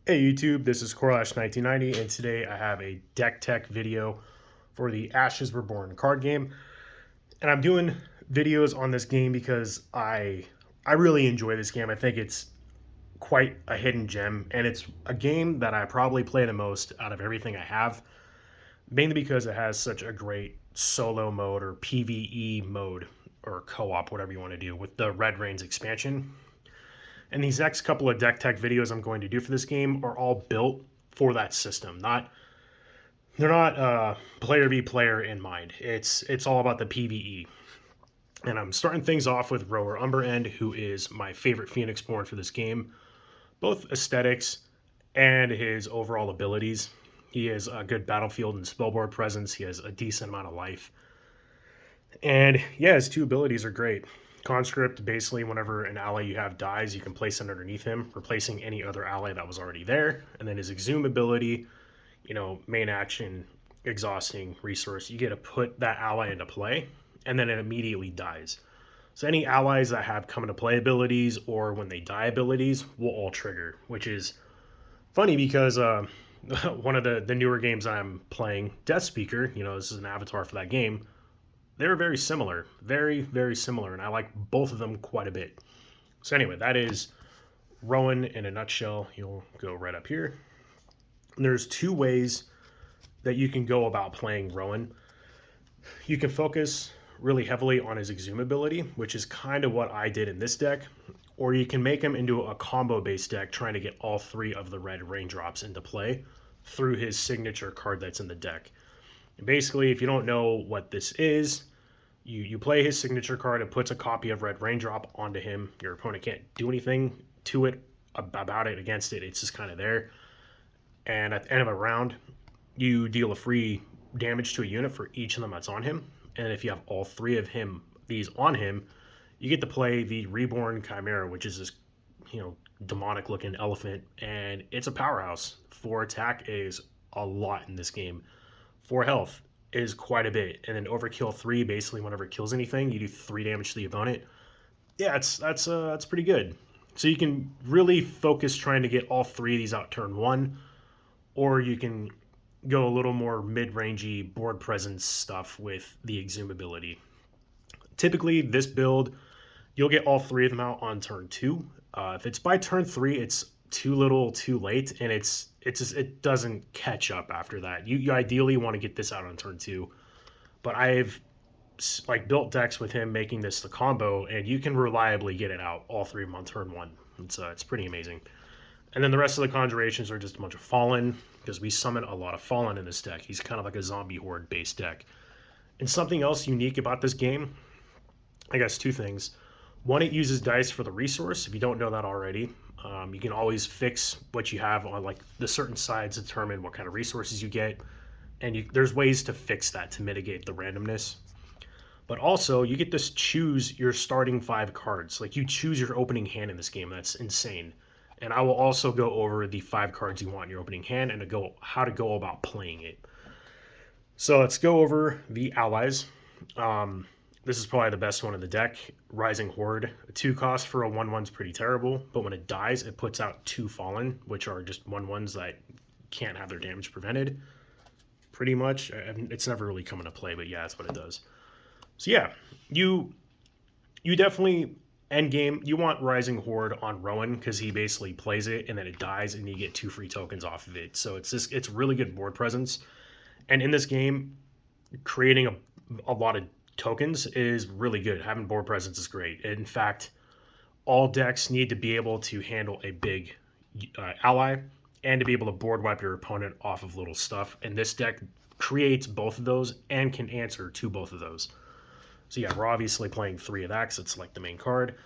Hey YouTube, this is Corlash1990, and today I have a deck tech video for the Ashes Reborn card game. And I'm doing videos on this game because I really enjoy this game. I think it's quite a hidden gem, and it's a game that I probably play the most out of everything I have, mainly because it has such a great solo mode or PvE mode or co-op, whatever you want to do, with the Red Rains expansion. And these next couple of deck tech videos I'm going to do for this game are all built for that system. They're not player v player in mind. It's all about the PVE. And I'm starting things off with Rowan Umberend, who is my favorite Phoenix Born for this game, both aesthetics and his overall abilities. He has a good battlefield and spellboard presence. He has a decent amount of life. And yeah, his two abilities are great. Conscript, basically, whenever an ally you have dies, you can place it underneath him, replacing any other ally that was already there. And then his Exhume ability, main action, exhausting resource, you get to put that ally into play, and then it immediately dies. So any allies that have come into play abilities or when they die abilities will all trigger, which is funny because one of the newer games I'm playing, Death Speaker, this is an avatar for that game, they were very similar, very, very similar, and I like both of them quite a bit. So anyway, that is Rowan in a nutshell. You'll go right up here. And there's two ways that you can go about playing Rowan. You can focus really heavily on his Exhume ability, which is kind of what I did in this deck, or you can make him into a combo-based deck trying to get all three of the red raindrops into play through his signature card that's in the deck. And basically, if you don't know what this is, you play his signature card. It puts a copy of Red Raindrop onto him. Your opponent can't do anything to it, about it, against it. It's just kind of there. And at the end of a round, you deal a free damage to a unit for each of them that's on him. And if you have all three of these on him, you get to play the Reborn Chimera, which is this, demonic looking elephant. And it's a powerhouse. 4 attack is a lot in this game. 4 health is quite a bit, and then overkill 3, basically whenever it kills anything, you do 3 damage to the opponent. Yeah, that's pretty good. So you can really focus trying to get all 3 of these out turn 1, or you can go a little more mid-rangey board presence stuff with the Exhume ability. Typically, this build, you'll get all 3 of them out on turn 2. If it's by turn 3, it's too little, too late, and it doesn't catch up after that. You ideally want to get this out on turn 2, but I've built decks with him making this the combo, and you can reliably get it out all 3 of them on turn 1. It's pretty amazing. And then the rest of the conjurations are just a bunch of Fallen, because we summon a lot of Fallen in this deck. He's kind of like a zombie horde based deck. And something else unique about this game, I guess 2 things. One, it uses dice for the resource. If you don't know that already, you can always fix what you have on the certain sides, determine what kind of resources you get, and there's ways to fix that to mitigate the randomness. But also, you get to choose your starting 5 cards. You choose your opening hand in this game. That's insane. And I will also go over the 5 cards you want in your opening hand and how to go about playing it. So let's go over the allies. This is probably the best one in the deck. Rising Horde. A 2 cost for a 1/1 is pretty terrible, but when it dies, it puts out 2 Fallen, which are just 1/1s that can't have their damage prevented. Pretty much. It's never really come into play, but yeah, that's what it does. So yeah, you definitely, end game, you want Rising Horde on Rowan because he basically plays it and then it dies and you get 2 free tokens off of it. So it's really good board presence. And in this game, creating a lot of tokens is really good. Having board presence is great. In fact, all decks need to be able to handle a big ally and to be able to board wipe your opponent off of little stuff. And this deck creates both of those and can answer to both of those. So yeah, we're obviously playing 3 of that because it's the main card.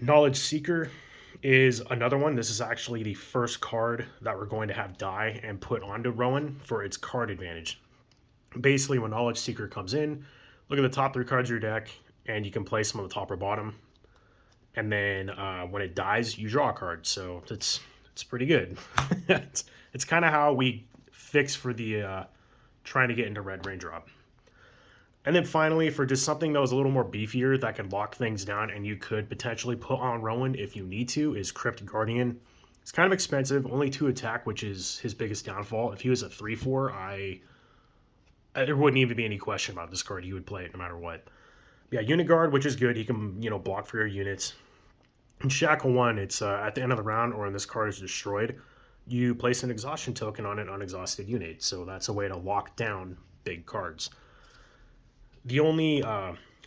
Knowledge Seeker is another one. This is actually the first card that we're going to have die and put onto Rowan for its card advantage. Basically, when Knowledge Seeker comes in, look at the top 3 cards of your deck, and you can place them on the top or bottom. And then when it dies, you draw a card. So it's pretty good. it's kind of how we fix for the trying to get into Red Raindrop. And then finally, for just something that was a little more beefier that could lock things down and you could potentially put on Rowan if you need to, is Crypt Guardian. It's kind of expensive, only 2 attack, which is his biggest downfall. If he was a 3/4, there wouldn't even be any question about this card. He would play it no matter what. Yeah, unit guard, which is good. He can, block for your units. In Shackle 1, it's at the end of the round, or when this card is destroyed, you place an exhaustion token on an unexhausted unit. So that's a way to lock down big cards. The only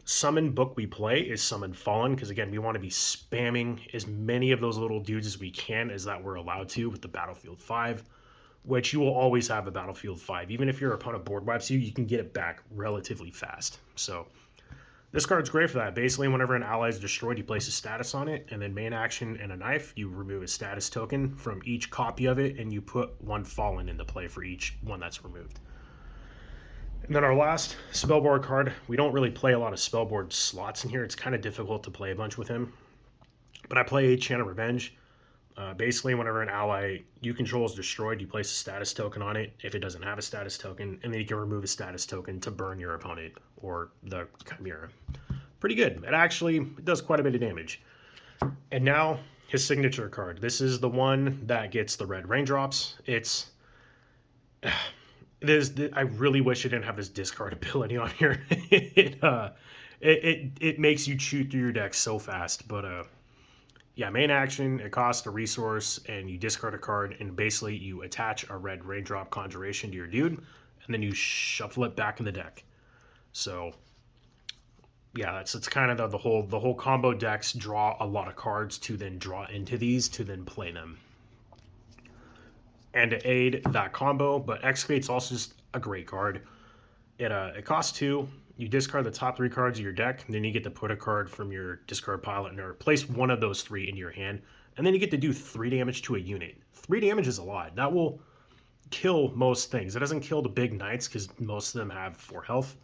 summon book we play is Summon Fallen, because again, we want to be spamming as many of those little dudes as we can, as that we're allowed to with the Battlefield 5, which you will always have a Battlefield 5. Even if your opponent board wipes you, you can get it back relatively fast. So this card's great for that. Basically, whenever an ally is destroyed, you place a status on it, and then main action and a knife, you remove a status token from each copy of it, and you put 1 Fallen into play for each one that's removed. And then our last spellboard card, we don't really play a lot of spellboard slots in here. It's kind of difficult to play a bunch with him. But I play Chant of Revenge. Basically, whenever an ally you control is destroyed, you place a status token on it if it doesn't have a status token, and then you can remove a status token to burn your opponent or the Chimera. Pretty good. It does quite a bit of damage. And now, his signature card. This is the one that gets the red raindrops. I really wish it didn't have this discard ability on here. It makes you chew through your deck so fast. But yeah, main action, it costs a resource, and you discard a card, and basically you attach a red raindrop conjuration to your dude, and then you shuffle it back in the deck. So yeah, it's kind of the whole combo decks draw a lot of cards to then draw into these to then play them. And to aid that combo, but Excavate's also just a great card. It costs 2. You discard the top 3 cards of your deck, and then you get to put a card from your discard pile or place one of those 3 into your hand, and then you get to do 3 damage to a unit. 3 damage is a lot. That will kill most things. It doesn't kill the big knights because most of them have 4 health,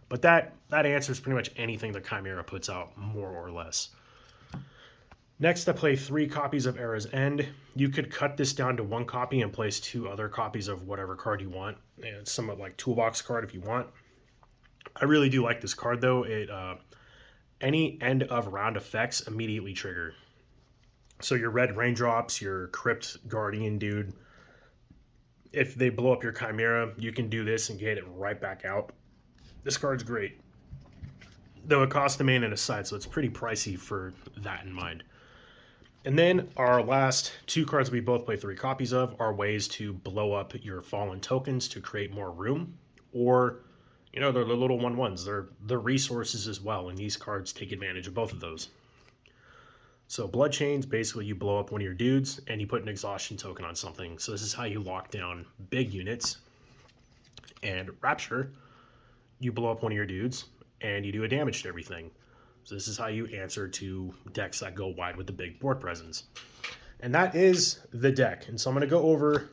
but that answers pretty much anything the Chimera puts out, more or less. Next, I play 3 copies of Era's End. You could cut this down to 1 copy and place 2 other copies of whatever card you want. And it's somewhat like toolbox card if you want. I really do like this card though. Any end of round effects immediately trigger. So your red raindrops, your crypt guardian dude, if they blow up your Chimera, you can do this and get it right back out. This card's great. Though it costs a main and a side, so it's pretty pricey for that in mind. And then our last 2 cards we both play 3 copies of are ways to blow up your fallen tokens to create more room. Or, they're the little 1/1s. They're the resources as well, and these cards take advantage of both of those. So Blood Chains, basically you blow up one of your dudes, and you put an exhaustion token on something. So this is how you lock down big units. And Rapture, you blow up one of your dudes, and you do a damage to everything. So this is how you answer to decks that go wide with the big board presence. And that is the deck. And so I'm going to go over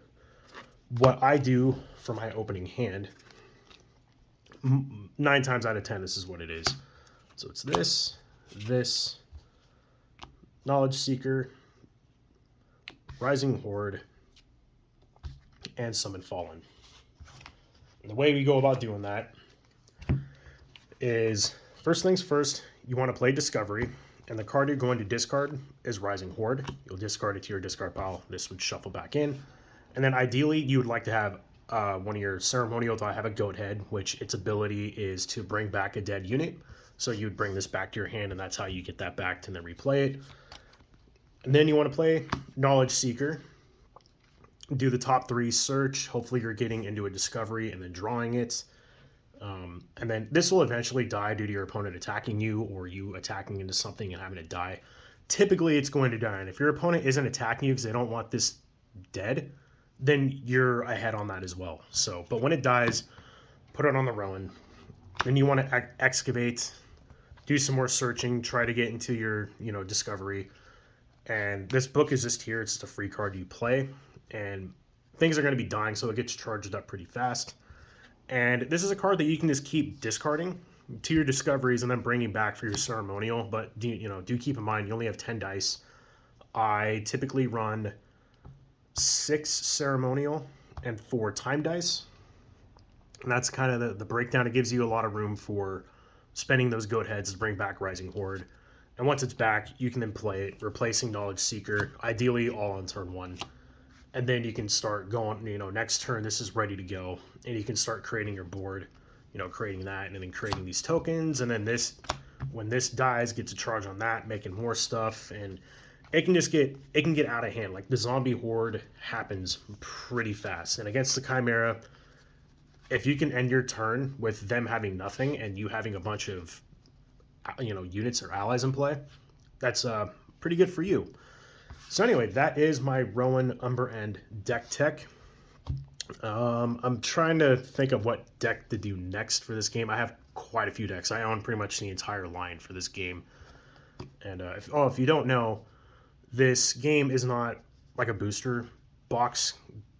what I do for my opening hand. 9 times out of 10, this is what it is. So it's this, Knowledge Seeker, Rising Horde, and Summon Fallen. And the way we go about doing that is, first things first, you want to play Discovery, and the card you're going to discard is Rising Horde. You'll discard it to your discard pile. This would shuffle back in. And then ideally, you would like to have one of your Ceremonial to have a goat head, which its ability is to bring back a dead unit. So you'd bring this back to your hand, and that's how you get that back to then replay it. And then you want to play Knowledge Seeker. Do the top 3 search. Hopefully you're getting into a Discovery and then drawing it. And then this will eventually die due to your opponent attacking you or you attacking into something and having it die. Typically, it's going to die. And if your opponent isn't attacking you because they don't want this dead, then you're ahead on that as well. So, but when it dies, put it on the Rowan. Then you want to excavate, do some more searching, try to get into your, Discovery. And this book is just here. It's just a free card you play. And things are going to be dying, so it gets charged up pretty fast. And this is a card that you can just keep discarding to your discoveries and then bringing back for your ceremonial. But do keep in mind you only have 10 dice. I typically run 6 ceremonial and 4 time dice. And that's kind of the breakdown. It gives you a lot of room for spending those goat heads to bring back Rising Horde. And once it's back, you can then play it, replacing Knowledge Seeker, ideally all on turn 1. And then you can start going, next turn, this is ready to go. And you can start creating your board, creating that, and then creating these tokens. And then when this dies, get to charge on that, making more stuff. And it can get out of hand. Like the zombie horde happens pretty fast. And against the Chimera, if you can end your turn with them having nothing and you having a bunch of units or allies in play, that's pretty good for you. So anyway, that is my Rowan Umberend deck tech. I'm trying to think of what deck to do next for this game. I have quite a few decks. I own pretty much the entire line for this game. And if you don't know, this game is not like a booster box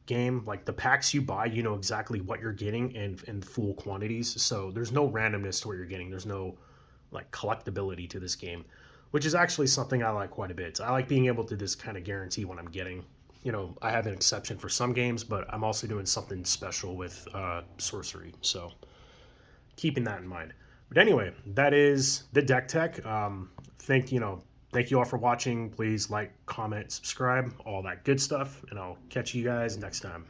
game. Like the packs you buy, you know exactly what you're getting in full quantities. So there's no randomness to what you're getting. There's no like collectability to this game, which is actually something I like quite a bit. I like being able to just kind of guarantee what I'm getting. I have an exception for some games, but I'm also doing something special with sorcery. So keeping that in mind. But anyway, that is the deck tech. Thank you all for watching. Please like, comment, subscribe, all that good stuff, and I'll catch you guys next time.